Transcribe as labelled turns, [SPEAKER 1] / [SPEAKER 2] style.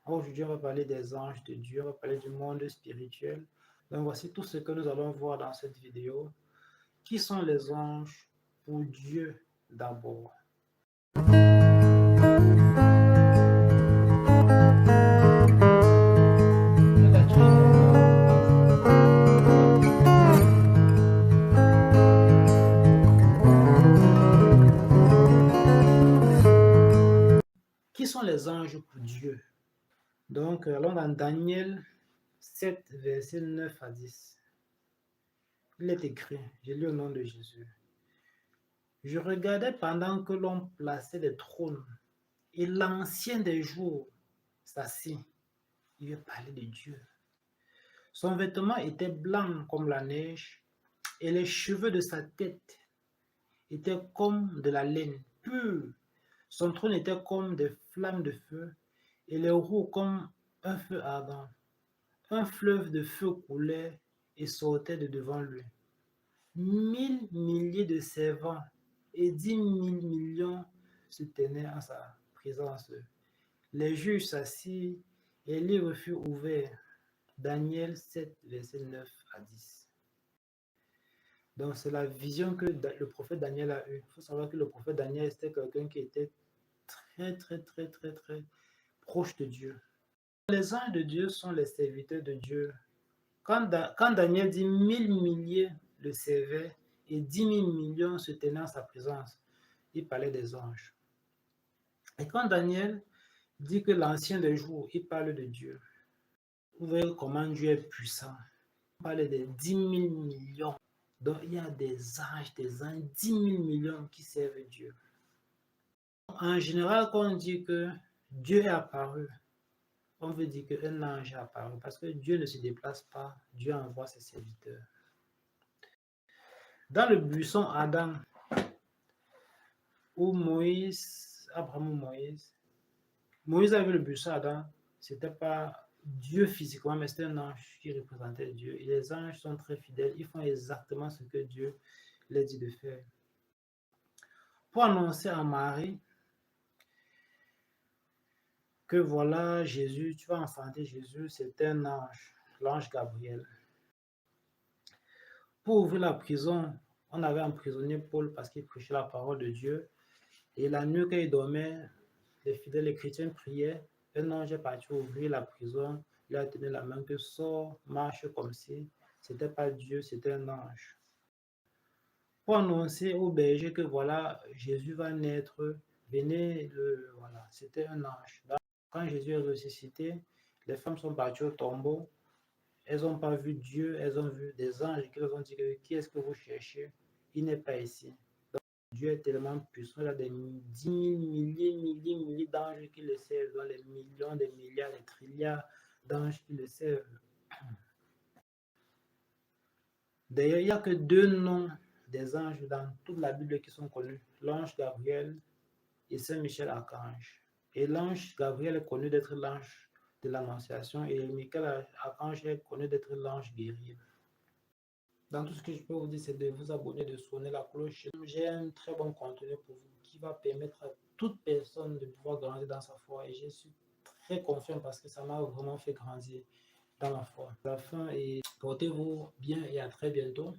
[SPEAKER 1] Aujourd'hui, on va parler des anges de Dieu, on va parler du monde spirituel. Donc voici tout ce que nous allons voir dans cette vidéo. Qui sont les anges pour Dieu d'abord? Qui sont les anges pour Dieu? Donc, allons dans Daniel 7, versets 9 à 10. Il est écrit, je lis au nom de Jésus. Je regardais pendant que l'on plaçait des trônes et l'ancien des jours s'assit. Il veut parler de Dieu. Son vêtement était blanc comme la neige et les cheveux de sa tête étaient comme de la laine pure. Son trône était comme des flammes de feu et les roues comme un feu ardent. Un fleuve de feu coulait et sortait de devant lui. 1000 milliers de servants et 10 000 millions se tenaient en sa présence. Les juges s'assirent et les livres furent ouverts. Daniel 7, verset 9 à 10. Donc c'est la vision que le prophète Daniel a eue. Il faut savoir que le prophète Daniel était quelqu'un qui était très proche de Dieu. Les anges de Dieu sont les serviteurs de Dieu. Quand Daniel dit 1000 milliers le servaient et 10 000 millions se tenaient en sa présence, il parlait des anges. Et quand Daniel dit que l'ancien des jours, il parle de Dieu. Vous voyez comment Dieu est puissant. On parle de 10 000 millions. Donc il y a des anges, 10 000 millions qui servent Dieu. En général, quand on dit que Dieu est apparu, on veut dire qu'un ange est apparu parce que Dieu ne se déplace pas, Dieu envoie ses serviteurs. Dans le buisson Adam, où Abraham ou Moïse a vu le buisson Adam, c'était pas Dieu physiquement, mais c'était un ange qui représentait Dieu. Et les anges sont très fidèles, ils font exactement ce que Dieu leur dit de faire. Pour annoncer à Marie que voilà Jésus, tu vas enfanter Jésus, c'est un ange, l'ange Gabriel. Pour ouvrir la prison, on avait emprisonné Paul parce qu'il prêchait la parole de Dieu. Et la nuit, quand il dormait, les fidèles, les chrétiens priaient. Un ange est parti ouvrir la prison. Il a tenu la main que sort, marche comme si c'était pas Dieu, c'était un ange. Pour annoncer aux bergers que voilà, Jésus va naître, venez, voilà, c'était un ange. Donc, quand Jésus est ressuscité, les femmes sont parties au tombeau. Elles n'ont pas vu Dieu, elles ont vu des anges qui leur ont dit qui est-ce que vous cherchez? Il n'est pas ici. Donc, Dieu est tellement puissant, il y a des 10 000 milliers d'anges qui le servent, dans les millions, des milliards, des trilliards d'anges qui le servent. D'ailleurs, il n'y a que 2 noms des anges dans toute la Bible qui sont connus, l'ange Gabriel et Saint Michel Archange. Et l'ange Gabriel est connu d'être l'ange de l'Annonciation et Michel Archange est connu d'être l'ange guerrier. Dans tout ce que je peux vous dire, c'est de vous abonner, de sonner la cloche. J'ai un très bon contenu pour vous qui va permettre à toute personne de pouvoir grandir dans sa foi. Et je suis très confiant parce que ça m'a vraiment fait grandir dans ma foi. À la fin, et portez-vous bien et à très bientôt.